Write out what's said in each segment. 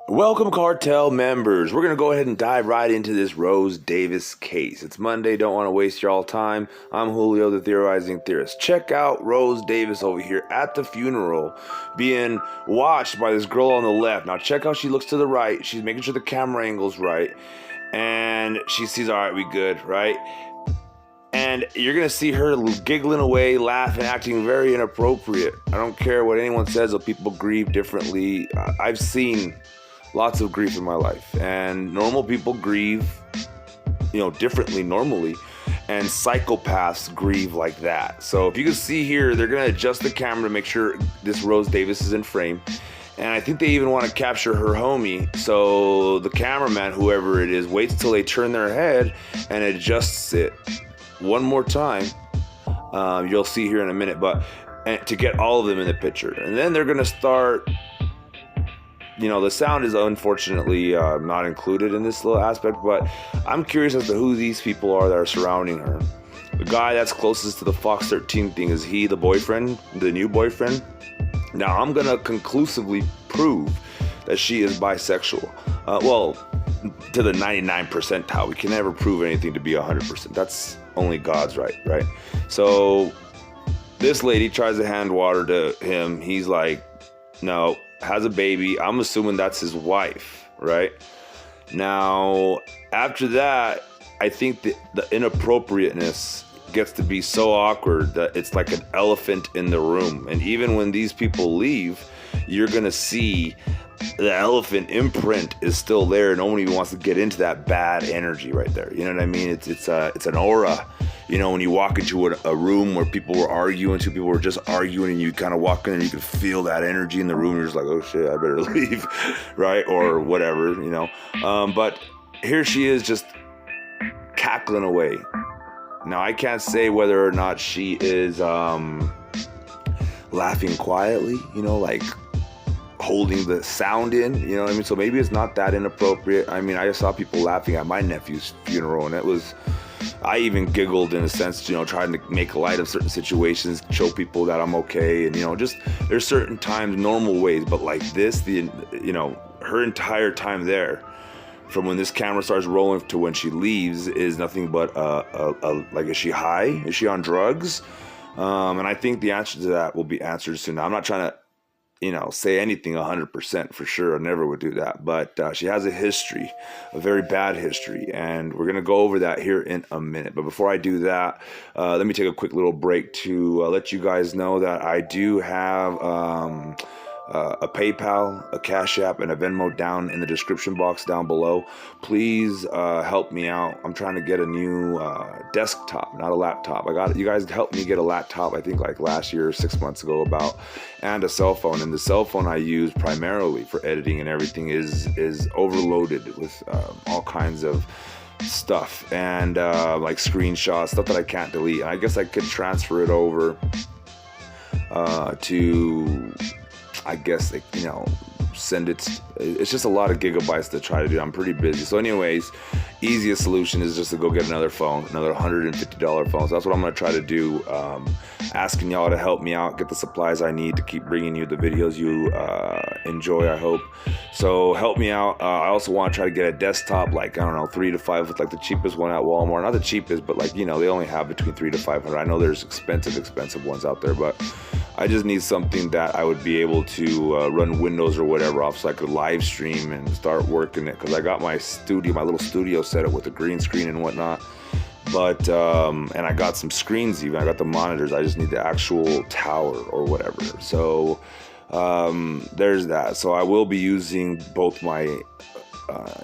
Welcome, cartel members. We're going to go ahead and dive right into this Rose Davis case. It's Monday. Don't want to waste y'all time. I'm Julio, the Theorizing Theorist. Check out Rose Davis over here at the funeral being watched by this girl on the left. Now, check how she looks to the right. She's making sure the camera angle's right. And she sees, all right, we good, right? And you're going to see her giggling away, laughing, acting very inappropriate. I don't care what anyone says, or people grieve differently. I've seen lots of grief in my life, and normal people grieve, differently normally, and psychopaths grieve like that. So if you can see here, they're going to adjust the camera to make sure this Rose Davis is in frame. And I think they even want to capture her homie. So the cameraman, whoever it is, waits till they turn their head and adjusts it one more time. You'll see here in a minute, but to get all of them in the picture. And then they're going to start, the sound is unfortunately not included in this little aspect, but I'm curious as to who these people are that are surrounding her. The guy that's closest to the Fox 13 thing, is he the boyfriend, the new boyfriend? Now, I'm going to conclusively prove that she is bisexual. To the 99th percentile. We can never prove anything to be 100%. That's only God's right? So this lady tries to hand water to him. He's like, no, has a baby. I'm assuming that's his wife, right? Now, after that, I think the inappropriateness gets to be so awkward that it's like an elephant in the room. And even when these people leave, you're going to see the elephant imprint is still there. Nobody wants to get into that bad energy right there. You know what I mean? It's an aura. When you walk into a room where people were arguing, two people were just arguing, and you kind of walk in and you can feel that energy in the room. You're just like, oh shit, I better leave, right? Or whatever, But here she is just cackling away. Now, I can't say whether or not she is laughing quietly, like holding the sound in, So maybe it's not that inappropriate. I mean, I just saw people laughing at my nephew's funeral, and I even giggled in a sense, trying to make light of certain situations, show people that I'm okay, and just there's certain times, normal ways, but like this, her entire time there, from when this camera starts rolling to when she leaves, is nothing but like, is she high? Is she on drugs? And I think the answer to that will be answered soon. Now, I'm not trying to say anything 100% for sure. I never would do that. But she has a history, a very bad history. And we're going to go over that here in a minute. But before I do that, let me take a quick little break to let you guys know that I do have a PayPal, a CASHAPP, and a VENMO down in the description box down below. Please help me out. I'm trying to get a new desktop, not a laptop. You guys helped me get a laptop, I think like last year or 6 months ago and a cell phone. And the cell phone I use primarily for editing and everything is overloaded with all kinds of stuff and like screenshots, stuff that I can't delete. And I guess I could transfer it over to, I guess, send it. It's just a lot of gigabytes to try to do. I'm pretty busy. So anyways, easiest solution is just to go get another phone, another $150 phone. So that's what I'm going to try to do. Asking y'all to help me out, get the supplies I need to keep bringing you the videos you enjoy, I hope. So help me out. I also want to try to get a desktop, like, I don't know, 3 to 5 with like the cheapest one at Walmart. Not the cheapest, but like, they only have between 300 to 500. I know there's expensive ones out there, but I just need something that I would be able to run Windows or whatever off, so I could live stream and start working it. Because I got my little studio set up with a green screen and whatnot. But and I got some screens even. I got the monitors. I just need the actual tower or whatever. So there's that. So I will be using both my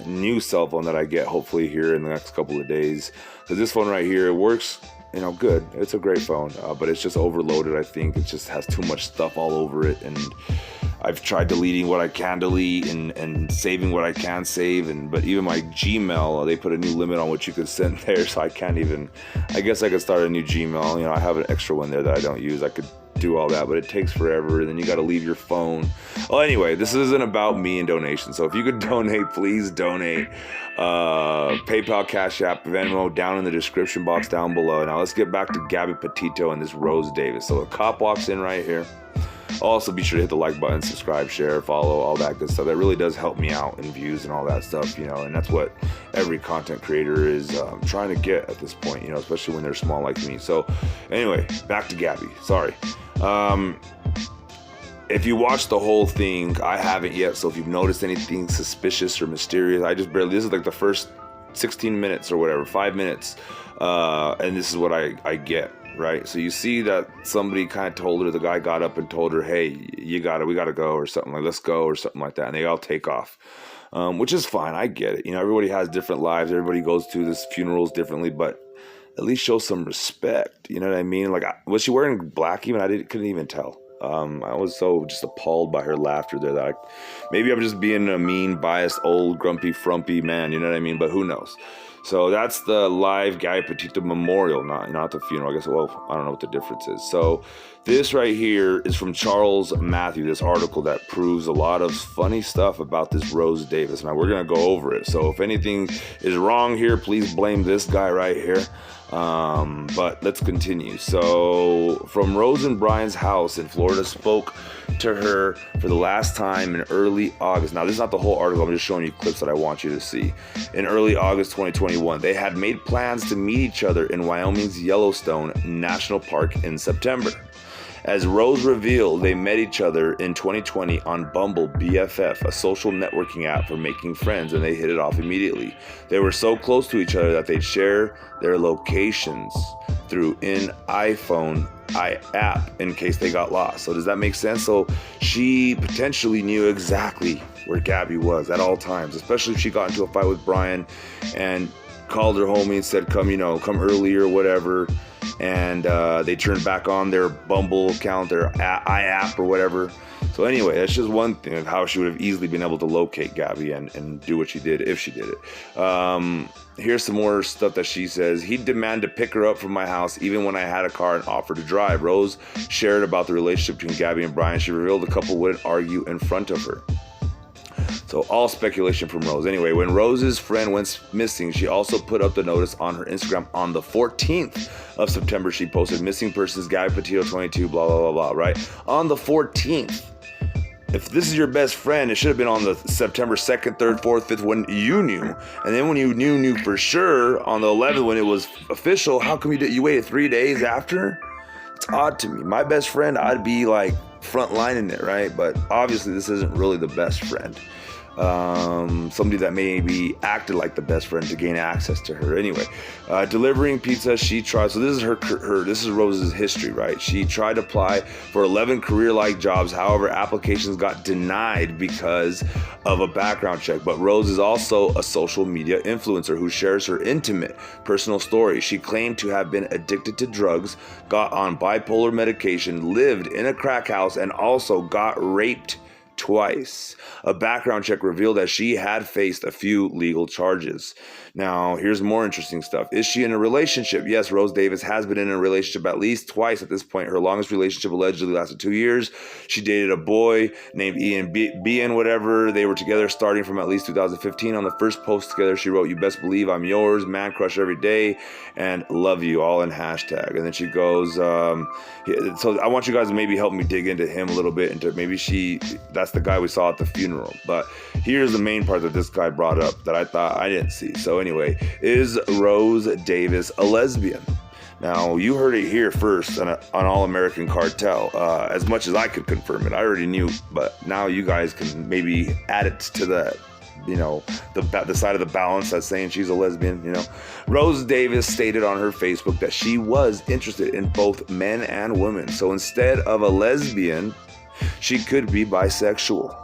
new cell phone that I get hopefully here in the next couple of days. So this phone right here, it works good. It's a great phone, but it's just overloaded. I think it just has too much stuff all over it, and I've tried deleting what I can delete and saving what I can save, but even my Gmail, they put a new limit on what you could send there, so I can't even. I guess I could start a new Gmail. I have an extra one there that I don't use. I could do all that, but it takes forever, and then you got to leave your phone. Well, anyway, this isn't about me and donations, so if you could donate, please donate. PayPal, Cash App, Venmo down in the description box down below. Now let's get back to Gabby, Petito, and this Rose Davis. So a cop walks in right here. Also, be sure to hit the like button, subscribe, share, follow, all that good stuff. That really does help me out in views and all that stuff, and that's what every content creator is trying to get at this point, especially when they're small like me. So anyway, back to Gabby. Sorry. If you watched the whole thing, I haven't yet, so if you've noticed anything suspicious or mysterious, this is like the first 16 minutes or whatever, 5 minutes, and this is what I get, right? So you see that somebody kind of told her, the guy got up and told her, hey, we gotta go, or something like, let's go, or something like that, and they all take off, which is fine, I get it, everybody has different lives, everybody goes to this funerals differently, but at least show some respect, you know what I mean? Like, was she wearing black even? Couldn't even tell. I was so just appalled by her laughter there that maybe I'm just being a mean, biased, old, grumpy, frumpy man, you know what I mean? But who knows? So that's the live Gabby Petito memorial, not the funeral. I guess, well, I don't know what the difference is. So this right here is from Charles Matthew, this article that proves a lot of funny stuff about this Rose Davis. Now, we're going to go over it. So if anything is wrong here, please blame this guy right here. But let's continue. So from Rose and Brian's house in Florida, spoke to her for the last time in early August. Now, this is not the whole article. I'm just showing you clips that I want you to see. In early August 2021, they had made plans to meet each other in Wyoming's Yellowstone National Park in September. As Rose revealed, they met each other in 2020 on Bumble BFF, a social networking app for making friends, and they hit it off immediately. They were so close to each other that they'd share their locations through an iPhone app in case they got lost. So does that make sense? So she potentially knew exactly where Gabby was at all times, especially if she got into a fight with Brian and called her homie and said, come early or whatever. And they turned back on their Bumble account, their iApp or whatever. So anyway, that's just one thing of how she would have easily been able to locate Gabby and do what she did if she did it. Here's some more stuff that she says. He'd demand to pick her up from my house even when I had a car and offered to drive. Rose shared about the relationship between Gabby and Brian. She revealed the couple wouldn't argue in front of her. So all speculation from Rose. Anyway, when Rose's friend went missing, she also put up the notice on her Instagram on the 14th of September. She posted missing persons, Gabby Petito 22, blah, blah, blah, blah, right? On the 14th. If this is your best friend, it should have been on the September 2nd, 3rd, 4th, 5th when you knew. And then when you knew for sure on the 11th when it was official, how come you waited 3 days after? It's odd to me. My best friend, I'd be like front lining it, right? But obviously this isn't really the best friend. Somebody that maybe acted like the best friend to gain access to her. Anyway, delivering pizza, she tried. So this is this is Rose's history, right? She tried to apply for 11 career-like jobs. However, applications got denied because of a background check. But Rose is also a social media influencer who shares her intimate personal story. She claimed to have been addicted to drugs, got on bipolar medication, lived in a crack house, and also got raped twice. A background check revealed that she had faced a few legal charges. Now, here's more interesting stuff. Is she in a relationship? Yes, Rose Davis has been in a relationship at least twice at this point. Her longest relationship allegedly lasted 2 years. She dated a boy named Ian whatever. They were together starting from at least 2015. On the first post together, she wrote, "You best believe I'm yours, man crush every day, and love you," all in hashtag. And then she goes, so I want you guys to maybe help me dig into him a little bit, into maybe that's the guy we saw at the funeral. But here's the main part that this guy brought up that I thought I didn't see. So anyway, is Rose Davis a lesbian? Now, you heard it here first on All American Cartel. As much as I could confirm it, I already knew, but now you guys can maybe add it to the side of the balance that's saying she's a lesbian, Rose Davis stated on her Facebook that she was interested in both men and women. So instead of a lesbian, she could be bisexual.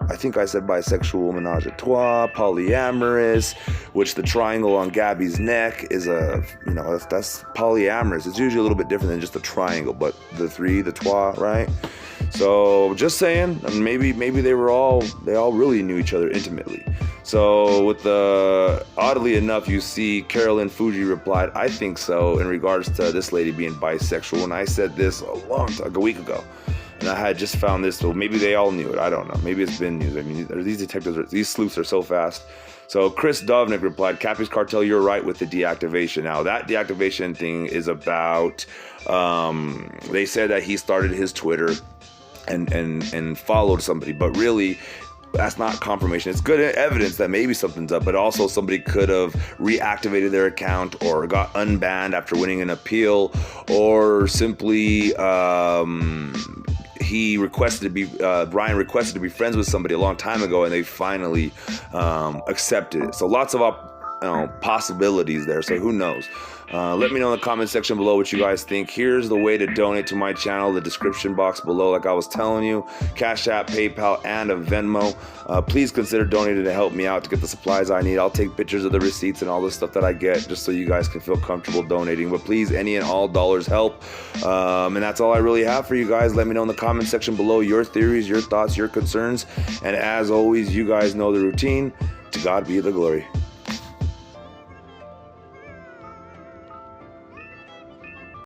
I think I said bisexual, menage a trois, polyamorous, which the triangle on Gabby's neck is that's polyamorous. It's usually a little bit different than just a triangle, but the three, the trois, right? So just saying, maybe they all really knew each other intimately. So oddly enough, you see Carolyn Fuji replied, "I think so," in regards to this lady being bisexual. And I said this a week ago. And I had just found this, so maybe they all knew it. I don't know. Maybe it's been news. I mean, these sleuths are so fast. So Chris Dovnick replied, "Cappy's Cartel, you're right with the deactivation." Now, that deactivation thing is about, they said that he started his Twitter and followed somebody, but really that's not confirmation. It's good evidence that maybe something's up, but also somebody could have reactivated their account or got unbanned after winning an appeal, or simply he requested to be Ryan requested to be friends with somebody a long time ago, and they finally accepted it. So lots of possibilities there. So who knows? Let me know in the comment section below what you guys think. Here's the way to donate to my channel, the description box below, like I was telling you. Cash App, PayPal, and a Venmo. Please consider donating to help me out to get the supplies I need. I'll take pictures of the receipts and all the stuff that I get, just so you guys can feel comfortable donating. But please, any and all dollars help. And that's all I really have for you guys. Let me know in the comment section below your theories, your thoughts, your concerns. And as always, you guys know the routine. To God be the glory.